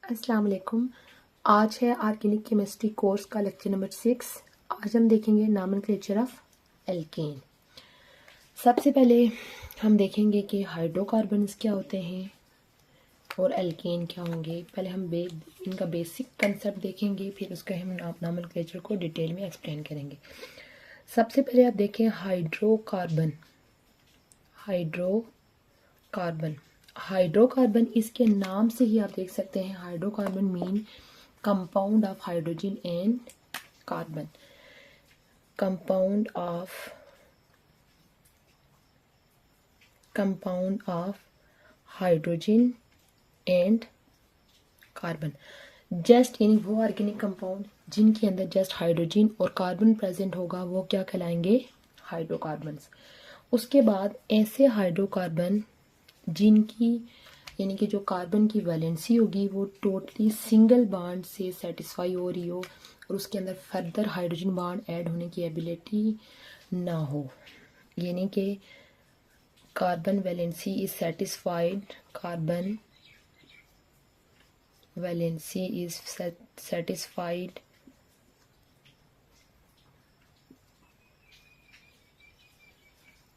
अस्सलाम वालेकुम। आज है ऑर्गेनिक केमिस्ट्री कोर्स का लेक्चर नंबर 6। आज हम देखेंगे नॉमेनक्लेचर ऑफ एल्केन। सबसे पहले हम देखेंगे कि हाइड्रोकार्बन्स क्या होते हैं और एल्केन क्या होंगे। पहले हम इनका बेसिक कंसेप्ट देखेंगे, फिर उसका हम नॉमेनक्लेचर को डिटेल में एक्सप्लेन करेंगे। सबसे पहले आप देखें हाइड्रोकार्बन। हाइड्रोकार्बन इसके नाम से ही आप देख सकते हैं, hydrocarbon mean compound of hydrogen and carbon. Compound of hydrogen and carbon. Just यानी वो ऑर्गेनिक कंपाउंड जिनके अंदर जस्ट हाइड्रोजन और कार्बन प्रेजेंट होगा, वो क्या कहलाएंगे? हाइड्रोकार्बन्स। उसके बाद ऐसे हाइड्रोकार्बन जिनकी यानी कि जो कार्बन की वैलेंसी होगी वो टोटली सिंगल बॉन्ड से सेटिस्फाई हो रही हो और उसके अंदर फर्दर हाइड्रोजन बॉन्ड ऐड होने की एबिलिटी ना हो, यानी कि carbon valency is satisfied, carbon valency is satisfied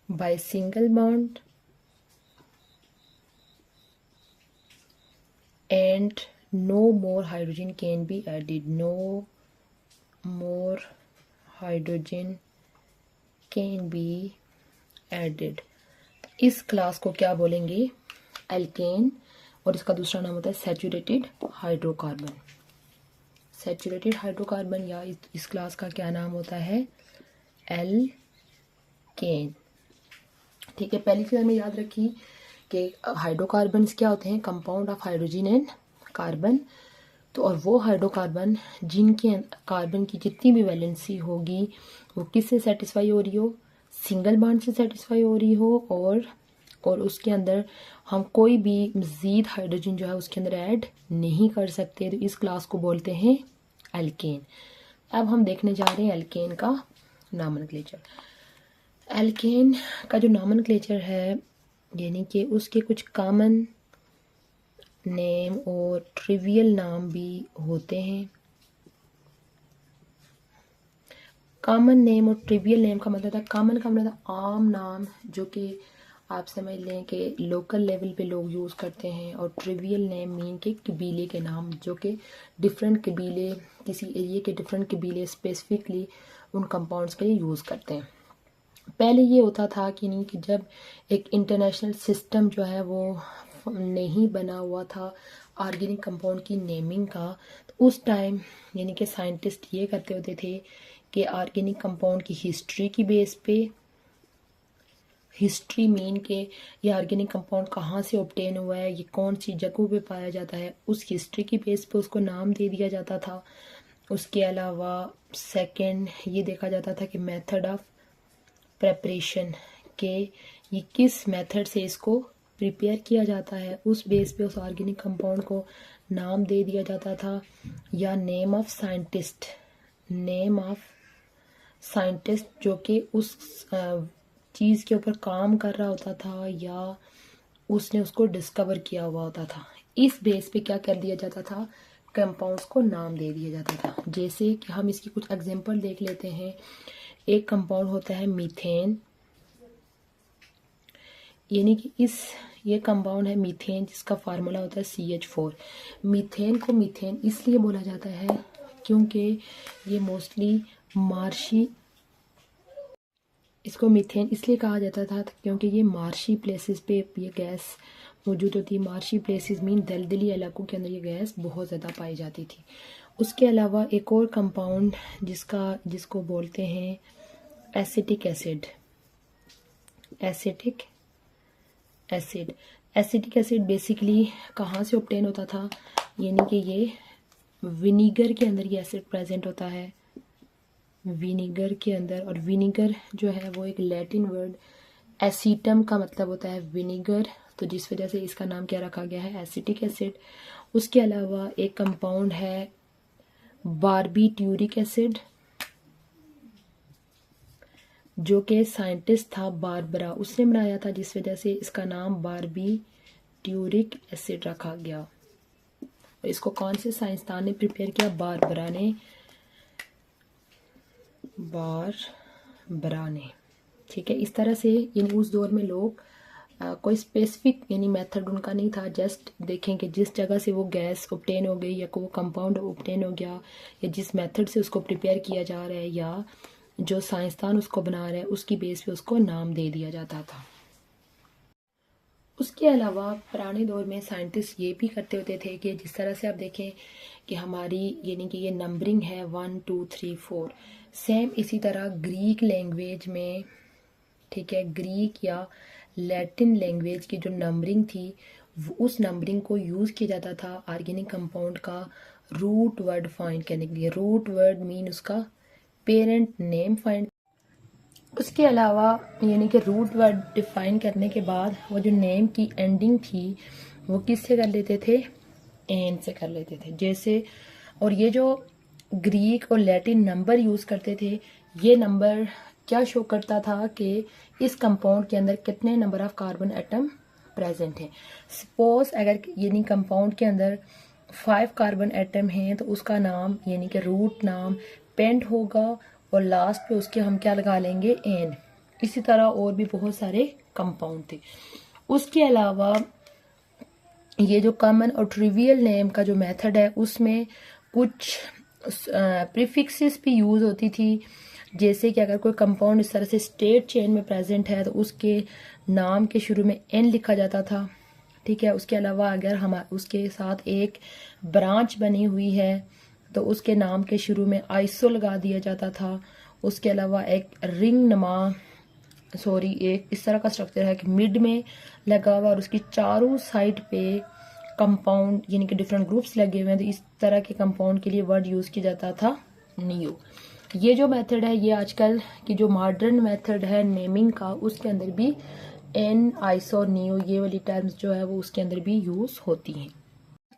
by single bond and no more hydrogen can be added. No more hydrogen can be added. इस क्लास को क्या बोलेंगे? एल्केन। और इसका दूसरा नाम होता है सैचुरेटेड हाइड्रोकार्बन। सैचुरेटेड हाइड्रोकार्बन या इस क्लास का क्या नाम होता है? एल्केन। ठीक है, पहली फिगर में याद रखी कि हाइड्रोकार्बन्स क्या होते हैं? Compound of hydrogen and carbon. तो और वो हाइड्रोकार्बन जिनके कार्बन की जितनी भी वैलेंसी होगी वो किससे सेटिस्फाई हो रही हो? सिंगल बॉन्ड से सेटिस्फाई हो रही हो और उसके अंदर हम कोई भी मज़ीद हाइड्रोजन जो है उसके अंदर ऐड नहीं कर सकते, तो इस क्लास को बोलते हैं एल्केन। अब हम देखने जा रहे हैं एल्केन का नॉमेनक्लेचर। एल्केन का जो नॉमेनक्लेचर है यानी कि उसके कुछ कॉमन नेम और ट्रिवियल नाम भी होते हैं। कॉमन नेम और ट्रिवियल नेम का मतलब था, कॉमन का मतलब आम नाम जो कि आप समझ लें कि लोकल लेवल पे लोग यूज़ करते हैं, और ट्रिवियल नेम मीन के कबीले के नाम जो कि डिफरेंट कबीले, किसी एरिया के डिफरेंट कबीले स्पेसिफिकली उन कंपाउंड्स के लिए यूज़ करते हैं। पहले ये होता था कि नहीं कि जब एक इंटरनेशनल सिस्टम जो है वो नहीं बना हुआ था ऑर्गेनिक कंपाउंड की नेमिंग का, तो उस टाइम यानी कि साइंटिस्ट ये करते होते थे कि ऑर्गेनिक कंपाउंड की हिस्ट्री की बेस पे, हिस्ट्री मीन के ये ऑर्गेनिक कंपाउंड कहाँ से ऑब्टेन हुआ है, ये कौन सी जगहों पे पाया जाता है, उस हिस्ट्री की बेस पे उसको नाम दे दिया जाता था। उसके अलावा सेकंड ये देखा जाता था कि मेथड ऑफ प्रेपरेशन के ये किस मेथड से इसको प्रिपेयर किया जाता है, उस बेस पे उस ऑर्गेनिक कंपाउंड को नाम दे दिया जाता था। या नेम ऑफ साइंटिस्ट जो कि उस चीज़ के ऊपर काम कर रहा होता था या उसने उसको डिस्कवर किया हुआ होता था, इस बेस पे क्या कर दिया जाता था? कंपाउंड्स को नाम दे दिया जाता था। जैसे कि हम इसकी कुछ एग्जांपल देख लेते हैं। एक कंपाउंड होता है मीथेन, यानी कि ये कंपाउंड है मीथेन जिसका फार्मूला होता है CH4। मीथेन को मीथेन इसलिए बोला जाता है क्योंकि ये मोस्टली इसको मीथेन इसलिए कहा जाता था क्योंकि ये मार्शी प्लेसेस पे ये गैस मौजूद होती है। मार्शी प्लेसेस मीन दलदली इलाकों के अंदर ये गैस बहुत ज़्यादा पाई जाती थी। उसके अलावा एक और कंपाउंड जिसको बोलते हैं acetic acid. Acetic acid basically कहाँ से ऑब्टेन होता था? यानी कि ये विनीगर के अंदर ये एसिड प्रेजेंट होता है, विनीगर के अंदर। और विनीगर जो है वो एक लैटिन वर्ड एसीटम का मतलब होता है विनीगर, तो जिस वजह से इसका नाम क्या रखा गया है? Acetic acid. उसके अलावा एक कंपाउंड है बारबीट्यूरिक एसिड जो कि साइंटिस्ट था बारबरा, उसने बनाया था, जिस वजह से इसका नाम बारबीट्यूरिक एसिड रखा गया। और इसको कौन से साइंसदान ने प्रिपेयर किया? बारबरा ने। ठीक है, इस तरह से यानी उस दौर में लोग कोई स्पेसिफिक यानी मेथड उनका नहीं था, जस्ट देखें कि जिस जगह से वो गैस ऑब्टेन हो गई या वो कंपाउंड ऑब्टेन हो गया या जिस मेथड से उसको प्रिपेयर किया जा रहा है या जो साइंसदान उसको बना रहा है उसकी बेस पे उसको नाम दे दिया जाता था। उसके अलावा पुराने दौर में साइंटिस्ट ये भी करते होते थे कि जिस तरह से आप देखें कि हमारी यानी कि ये नंबरिंग है 1 2 3 4, सेम इसी तरह ग्रीक लैंग्वेज में, ठीक है, ग्रीक या लैटिन लैंग्वेज की जो नंबरिंग थी उस नंबरिंग को यूज़ किया जाता था ऑर्गेनिक कंपाउंड का रूट वर्ड फाइंड करने के लिए। रूट वर्ड मीन उसका पेरेंट नेम फाइंड। उसके अलावा यानी कि रूट वर्ड डिफाइन करने के बाद वो जो नेम की एंडिंग थी वो किससे कर लेते थे? एन से कर लेते थे। जैसे, और ये जो ग्रीक और लैटिन नंबर यूज़ करते थे, ये नंबर क्या शो करता था कि इस कंपाउंड के अंदर कितने number of carbon atom present हैं। सपोज अगर यानी कंपाउंड के अंदर 5 कार्बन एटम हैं तो उसका नाम यानी कि रूट नाम पेंट होगा और लास्ट पे उसके हम क्या लगा लेंगे? एन। इसी तरह और भी बहुत सारे कंपाउंड थे। उसके अलावा ये जो कॉमन और ट्रिवियल नेम का जो मेथड है उसमें कुछ प्रीफिक्सेस भी यूज होती थी। जैसे कि अगर कोई कंपाउंड इस तरह से स्टेट चेन में प्रेजेंट है तो उसके नाम के शुरू में एन लिखा जाता था। ठीक है, उसके अलावा अगर हम उसके साथ एक ब्रांच बनी हुई है तो उसके नाम के शुरू में आइसो लगा दिया जाता था। उसके अलावा एक एक इस तरह का स्ट्रक्चर है कि मिड में लगा हुआ और उसकी चारों साइड पे कंपाउंड यानी कि डिफरेंट ग्रुप्स लगे हुए हैं, तो इस तरह के कंपाउंड के लिए वर्ड यूज किया जाता था नियो। ये जो मेथड है ये आजकल की जो मॉडर्न मेथड है नेमिंग का उसके अंदर भी एन, आइसो, नियो ये वाली टर्म्स जो है वो उसके अंदर भी यूज होती हैं।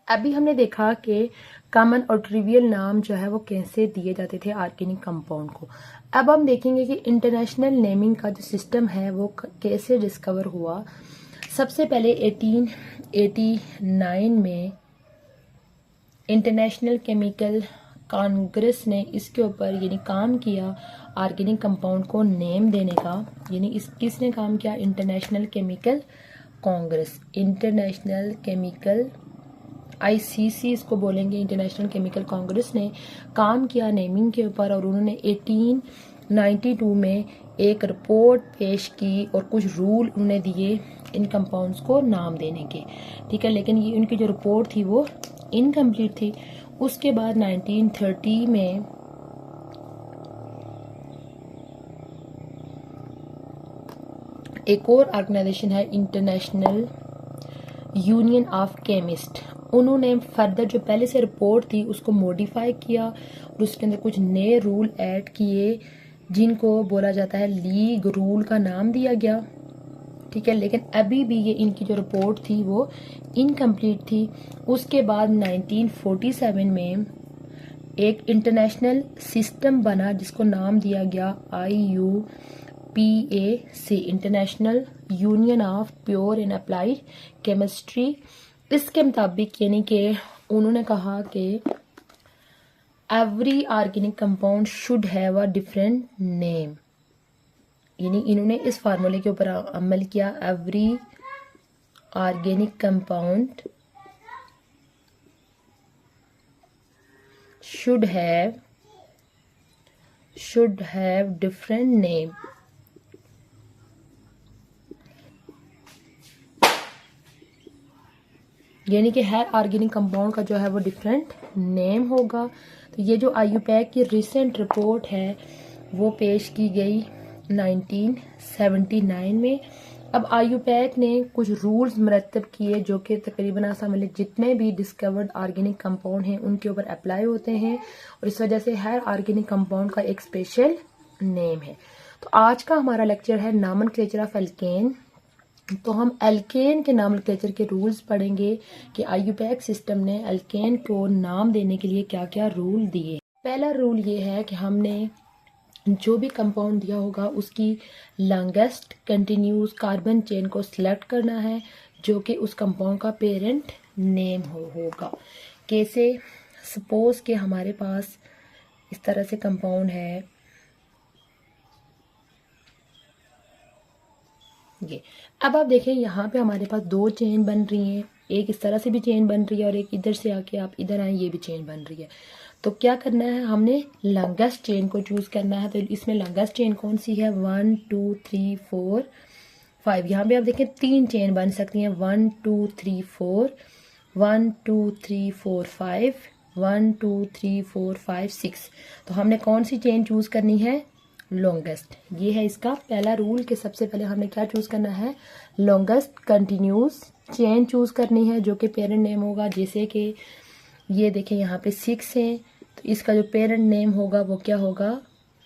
अभी हमने देखा कि कॉमन और ट्रिवियल नाम जो है वो कैसे दिए जाते थे ऑर्गेनिक कंपाउंड को। अब हम देखेंगे कि इंटरनेशनल नेमिंग का जो सिस्टम है वो कैसे डिस्कवर हुआ। सबसे पहले 1889 में इंटरनेशनल केमिकल कांग्रेस ने इसके ऊपर यानी काम किया ऑर्गेनिक कंपाउंड को नेम देने का। यानी इस किसने काम किया? International chemical Congress, international chemical ICC इसको बोलेंगे, इंटरनेशनल केमिकल कांग्रेस ने काम किया नेमिंग के ऊपर और उन्होंने 1892 में एक रिपोर्ट पेश की और कुछ रूल उन्होंने दिए इन कंपाउंड्स को नाम देने के। ठीक है, लेकिन ये उनकी जो रिपोर्ट थी वो इनकम्प्लीट थी। उसके बाद 1930 में एक और ऑर्गेनाइजेशन है इंटरनेशनल यूनियन ऑफ केमिस्ट, उन्होंने फर्दर जो पहले से रिपोर्ट थी उसको मॉडिफाई किया और उसके अंदर कुछ नए रूल ऐड किए जिनको बोला जाता है लीग रूल का नाम दिया गया। ठीक है, लेकिन अभी भी ये इनकी जो रिपोर्ट थी वो इनकम्प्लीट थी। उसके बाद 1947 में एक इंटरनेशनल सिस्टम बना जिसको नाम दिया गया IUPAC, international union of pure and applied chemistry. इसके मुताबिक यानी कि उन्होंने कहा कि every organic compound should have a different name. यानी इन्होंने इस फार्मूले के ऊपर अमल किया, every organic compound should have different name। यानी कि हर ऑर्गेनिक कंपाउंड का जो है वो डिफरेंट नेम होगा। तो ये जो IUPAC की रिसेंट रिपोर्ट है वो पेश की गई 1979 में। अब IUPAC ने कुछ रूल्स मरतब किए जो कि तकरीबन समझ जितने भी डिस्कवर्ड ऑर्गेनिक कंपाउंड हैं उनके ऊपर अप्लाई होते हैं और इस वजह से हर ऑर्गेनिक कंपाउंड का एक स्पेशल नेम है। तो आज का हमारा लेक्चर है नॉमेनक्लेचर ऑफ एल्केन। तो हम एल्केन के नॉमेनक्लेचर के रूल्स पढ़ेंगे कि IUPAC सिस्टम ने एल्केन को नाम देने के लिए क्या क्या रूल दिए। पहला रूल ये है कि हमने जो भी कंपाउंड दिया होगा उसकी लॉन्गेस्ट कंटिन्यूस कार्बन चेन को सिलेक्ट करना है जो कि उस कंपाउंड का पेरेंट नेम होगा। कैसे, सपोज कि हमारे पास इस तरह से कंपाउंड है ये। अब आप देखें यहाँ पे हमारे पास दो चेन बन रही हैं, एक इस तरह से भी चेन बन रही है और एक इधर से आके आप इधर आए ये भी चेन बन रही है। तो क्या करना है, हमने लॉन्गेस्ट चेन को चूज करना है। तो इसमें लॉन्गेस्ट चेन कौन सी है, 1 2 3 4 5। यहाँ पे आप देखें 3 चेन बन सकती हैं, 1 2 3 4, 1 2 3 4 5, 1 2 3 4 5 6। तो हमने कौन सी चेन चूज करनी है, लॉन्गेस्ट। ये है इसका पहला रूल कि सबसे पहले हमने क्या चूज करना है, लॉन्गेस्ट कंटिन्यूस चेन चूज करनी है जो कि पेरेंट नेम होगा। जैसे कि ये देखें यहाँ पे 6 है, तो इसका जो पेरेंट नेम होगा वो क्या होगा,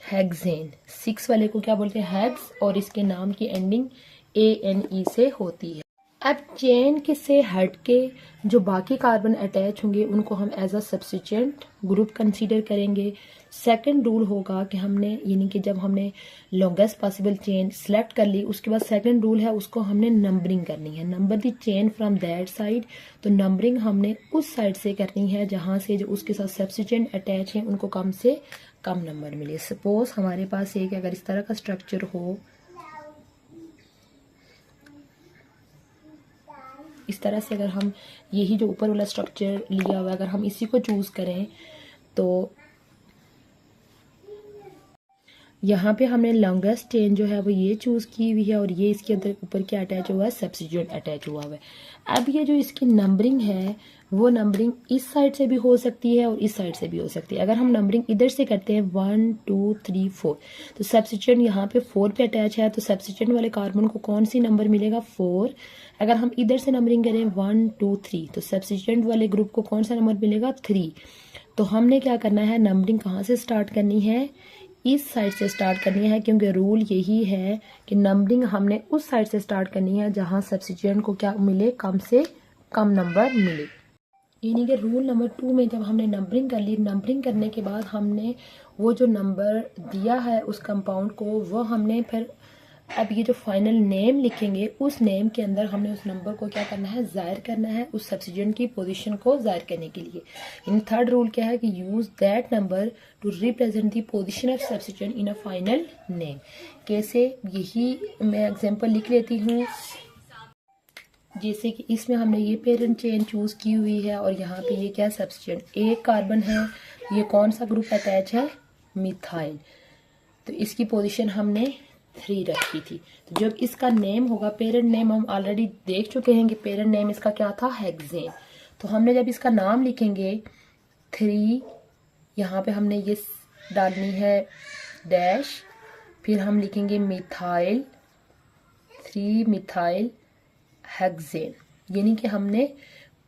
हेक्सेन। 6 वाले को क्या बोलते हैं, हेक्स, और इसके नाम की एंडिंग ANE से होती है। अब चेन के से हट के जो बाकी कार्बन अटैच होंगे उनको हम as a substituent group consider करेंगे। सेकंड रूल होगा कि हमने, यानी कि जब हमने लॉन्गेस्ट पॉसिबल चेन सेलेक्ट कर ली, उसके बाद सेकंड रूल है उसको हमने नंबरिंग करनी है, number the chain from that side. तो नंबरिंग हमने उस साइड से करनी है जहां से जो उसके साथ सब्स्टिट्यूएंट अटैच है उनको कम से कम नंबर मिले। सपोज हमारे पास एक अगर इस तरह का स्ट्रक्चर हो, इस तरह से अगर हम यही जो ऊपर वाला स्ट्रक्चर लिया हुआ है अगर हम इसी को चूज करें, तो यहाँ पे हमने लॉन्गेस्ट चेन जो है वो ये चूज की हुई है और ये इसके अंदर ऊपर क्या अटैच हुआ है, सब्स्टिट्यूएंट अटैच हुआ है। अब ये जो इसकी नंबरिंग है वो नंबरिंग इस साइड से भी हो सकती है और इस साइड से भी हो सकती है। अगर हम नंबरिंग इधर से करते हैं 1 2 3 4, तो सब्स्टिट्यूएंट यहाँ पे 4 पे अटैच है, तो सब्स्टिट्यूएंट वाले कार्बन को कौन सी नंबर मिलेगा, 4। अगर हम इधर से नंबरिंग करें 1 2 3, तो सब्स्टिट्यूएंट वाले ग्रुप को कौन सा नंबर मिलेगा, 3। तो हमने क्या करना है, नंबरिंग कहाँ से स्टार्ट करनी है, इस साइड से स्टार्ट करनी है, क्योंकि रूल यही है कि नंबरिंग हमने उस साइड से स्टार्ट करनी है जहां सब्स्टिट्यूएंट को क्या मिले, कम से कम नंबर मिले। यानी कि रूल नंबर 2 में जब हमने नंबरिंग कर ली, नंबरिंग करने के बाद हमने वो जो नंबर दिया है उस कंपाउंड को, वो हमने फिर अब ये जो फाइनल नेम लिखेंगे उस नेम के अंदर हमने उस नंबर को क्या करना है, जाहिर करना है उस सब्स्टिट्यूएंट की पोजीशन को जाहिर करने के लिए। इन थर्ड रूल क्या है कि use that number two represent the position of substituent in a final name. कैसे, यही मैं एग्जांपल लिख लेती हूँ। जैसे कि इसमें हमने ये पेरेंट चेन चूज की हुई है और यहाँ पे ये क्या सब्स्टिट्यूएंट, एक कार्बन है, ये कौन सा ग्रुप अटैच है, मिथाइल। तो इसकी पोजीशन हमने 3 रखी थी। तो जब इसका नेम होगा, पेरेंट नेम हम ऑलरेडी देख चुके हैं कि पेरेंट नेम इसका क्या था, हेक्सेन। तो हमने जब इसका नाम लिखेंगे 3, यहाँ पे हमने ये डालनी है डैश, फिर हम लिखेंगे मिथाइल, 3 मिथाइल हेक्सेन। यानी कि हमने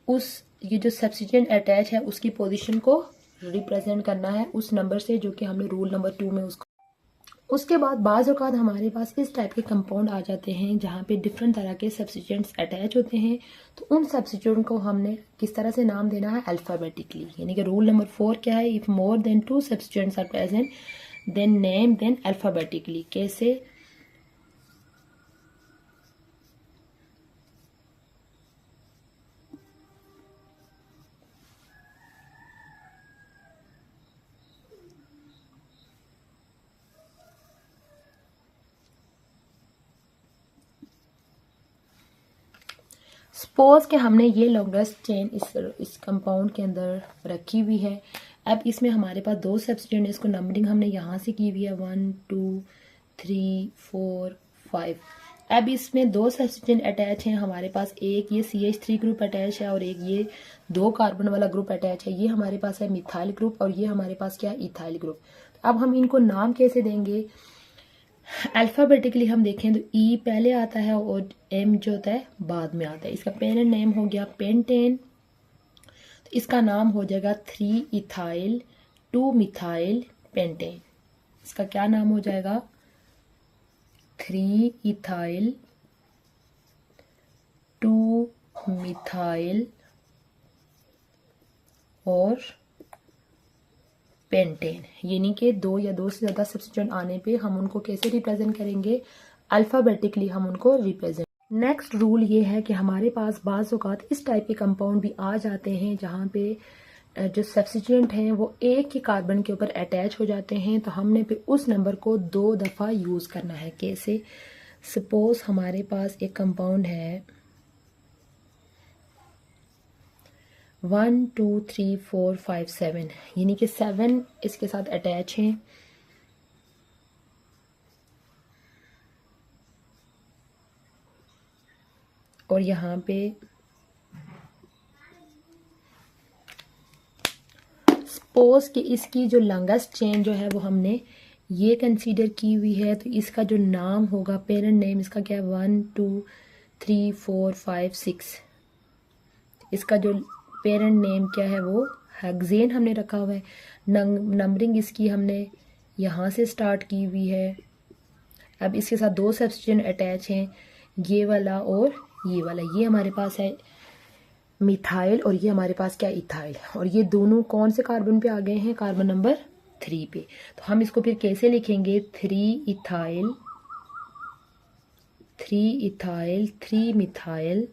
उस ये जो सब्स्टिट्यूएंट अटैच है उसकी पोजीशन को रिप्रेजेंट करना है उस नंबर से जो कि हमने रूल नंबर 2 में उसको। उसके बाद बाज़ औक़ात हमारे पास इस टाइप के कंपाउंड आ जाते हैं जहाँ पे डिफरेंट तरह के सब्स्टिट्यूएंट्स अटैच होते हैं। तो उन सब्स्टिट्यूएंट को हमने किस तरह से नाम देना है, अल्फ़ाबेटिकली। यानी कि रूल नंबर 4 क्या है, if more than 2 substituents are present then name them alphabetically. कैसे, सपोज कि हमने ये लॉन्गेस्ट चेन इस कंपाउंड के अंदर रखी हुई है। अब इसमें हमारे पास 2 सब्स्टिट्यूएंट, इसको नंबरिंग हमने यहाँ से की हुई है 1 2 3 4 5। अब इसमें 2 सब्स्टिट्यूएंट अटैच हैं हमारे पास, एक ये CH3 ग्रुप अटैच है और एक ये 2 कार्बन वाला ग्रुप अटैच है। ये हमारे पास है मिथाइल ग्रुप और ये हमारे पास क्या है, इथाइल ग्रुप। अब हम इनको नाम कैसे देंगे, अल्फ़ाबेटिकली हम देखें तो ई पहले आता है और एम जो होता है बाद में आता है। इसका पेरेंट नेम हो गया पेंटेन, तो इसका नाम हो जाएगा 3 इथाइल 2 मिथाइल पेंटेन। इसका क्या नाम हो जाएगा, 3 इथाइल 2 मिथाइल और पेंटेन। यानी कि 2 या 2 से ज़्यादा सब्स्टिट्यूएंट आने पे हम उनको कैसे रिप्रेजेंट करेंगे, अल्फ़ाबेटिकली हम उनको रिप्रेजेंट। नेक्स्ट रूल ये है कि हमारे पास बाज़ औक़ात इस टाइप के कंपाउंड भी आ जाते हैं जहाँ पे जो सब्स्टिट्यूएंट हैं वो एक ही कार्बन के ऊपर अटैच हो जाते हैं, तो हमने फिर उस नंबर को 2 दफ़ा यूज़ करना है। कैसे? सपोज हमारे पास एक कंपाउंड है 1 2 3 4 5 7, यानी कि 7 इसके साथ अटैच हैं। और यहाँ पे सपोज कि इसकी जो लॉन्गेस्ट चेन जो है वो हमने ये कंसीडर की हुई है, तो इसका जो नाम होगा, पेरेंट नेम इसका क्या है, 1 2 3 4 5 6। इसका जो पेरेंट नेम क्या है वो हेक्सेन हमने रखा हुआ है। नंबरिंग इसकी हमने यहाँ से स्टार्ट की हुई है। अब इसके साथ 2 सब्स्टिट्यूएंट अटैच हैं, ये वाला और ये वाला। ये हमारे पास है मिथाइल और ये हमारे पास क्या, इथाइल। और ये दोनों कौन से कार्बन पे आ गए हैं, कार्बन नंबर 3 पे। तो हम इसको फिर कैसे लिखेंगे, 3 ethyl 3 ethyl 3 methyl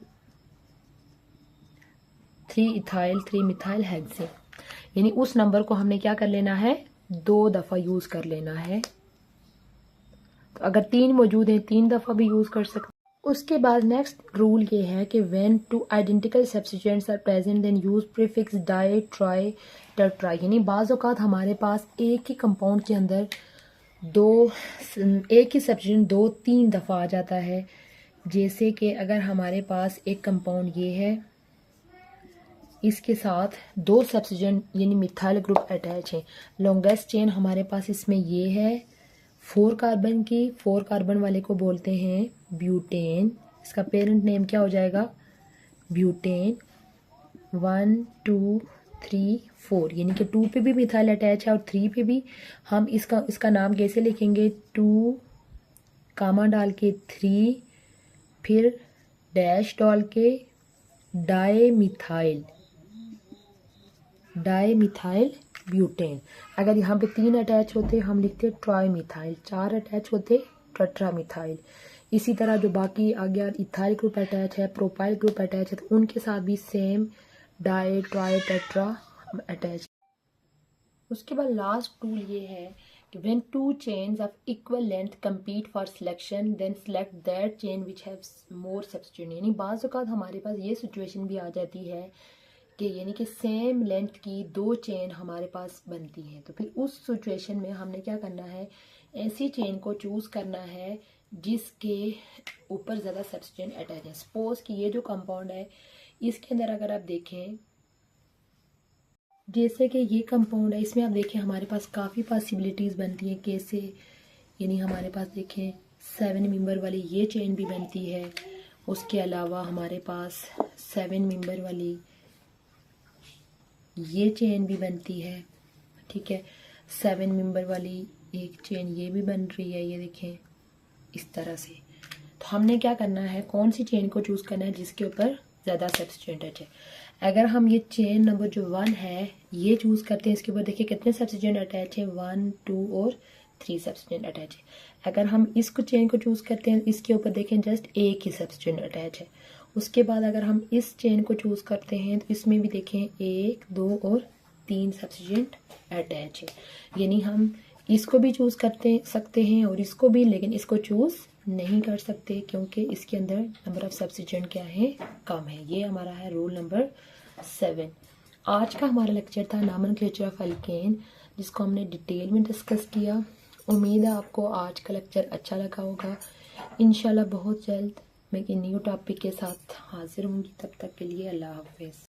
3 ethyl 3 methyl hexane. यानी उस नंबर को हमने क्या कर लेना है, 2 दफ़ा यूज़ कर लेना है। तो अगर 3 मौजूद हैं 3 दफ़ा भी यूज़ कर सकते। उसके बाद नेक्स्ट रूल ये है कि when two identical substituents are present then use prefix di tri tetra. यानी बाज़ औक़ात हमारे पास एक ही कंपाउंड के अंदर एक ही सब्स्टिट्यूएंट 2-3 दफ़ा आ जाता है। जैसे कि अगर हमारे पास एक कंपाउंड ये है, इसके साथ 2 सब्स्टिट्यूएंट यानी मिथाइल ग्रुप अटैच है। लॉन्गेस्ट चेन हमारे पास इसमें ये है 4 कार्बन की। 4 कार्बन वाले को बोलते हैं ब्यूटेन। इसका पेरेंट नेम क्या हो जाएगा, ब्यूटेन। 1 2 3 4, यानी कि 2 पे भी मिथाइल अटैच है और 3 पे भी। हम इसका नाम कैसे लिखेंगे, 2 कामा डाल के 3, फिर डैश डाल के डाई मिथाइल ब्यूटेन। अगर यहाँ पे 3 अटैच होते हम लिखते ट्राई मिथाइल, 4 अटैच होते टेट्रा मिथाइल। इसी तरह जो बाकी आ गया इथाइल ग्रुप अटैच है, प्रोपाइल ग्रुप अटैच है, तो उनके साथ भी same di tri tetra attach. उसके बाद लास्ट रूल ये है कि when 2 chains of equal length compete for selection then select that chain which haves more substituent. यानी बाज़ औक़ात हमारे पास ये सिचुएशन भी आ जाती है कि यानी कि सेम लेंथ की 2 चेन हमारे पास बनती हैं, तो फिर उस सिचुएशन में हमने क्या करना है, ऐसी चेन को चूज़ करना है जिसके ऊपर ज़्यादा सब्स्टिट्यूएंट अटैच है। सपोज कि ये जो कंपाउंड है इसके अंदर अगर आप देखें, जैसे कि ये कंपाउंड है, इसमें आप देखें हमारे पास काफ़ी पॉसिबिलिटीज़ बनती हैं। कैसे, यानी हमारे पास देखें 7 मेंबर वाली ये चेन भी बनती है। उसके अलावा हमारे पास 7 मेंबर वाली ये चेन भी बनती है, ठीक है। 7 मेंबर वाली एक चेन ये भी बन रही है, ये देखें इस तरह से। तो हमने क्या करना है, कौन सी चेन को चूज़ करना है जिसके ऊपर ज़्यादा सब्स्टिट्यूएंट अटैच है। अगर हम ये चेन नंबर जो 1 है ये चूज़ करते हैं, इसके ऊपर देखिए कितने सब्स्टिट्यूएंट अटैच है, 1 2 और 3 सब्स्टिट्यूएंट अटैच है। अगर हम इसको चेन को चूज़ करते हैं, इसके ऊपर देखें जस्ट एक ही सब्स्टिट्यूएंट अटैच है। उसके बाद अगर हम इस चेन को चूज़ करते हैं तो इसमें भी देखें 1 2 और 3 सब्स्टिट्यूएंट अटैच है। यानी हम इसको भी चूज़ करते सकते हैं और इसको भी, लेकिन इसको चूज़ नहीं कर सकते क्योंकि इसके अंदर नंबर ऑफ सब्स्टिट्यूएंट क्या है, कम है। ये हमारा है रूल नंबर 7। आज का हमारा लेक्चर था नॉमेनक्लेचर ऑफ एल्केन, जिसको हमने डिटेल में डिस्कस किया। उम्मीद है आपको आज का लेक्चर अच्छा लगा होगा। इंशाल्लाह बहुत जल्द मैं एक न्यू टॉपिक के साथ हाजिर होंगी। तब तक के लिए अल्लाह हाफिज़।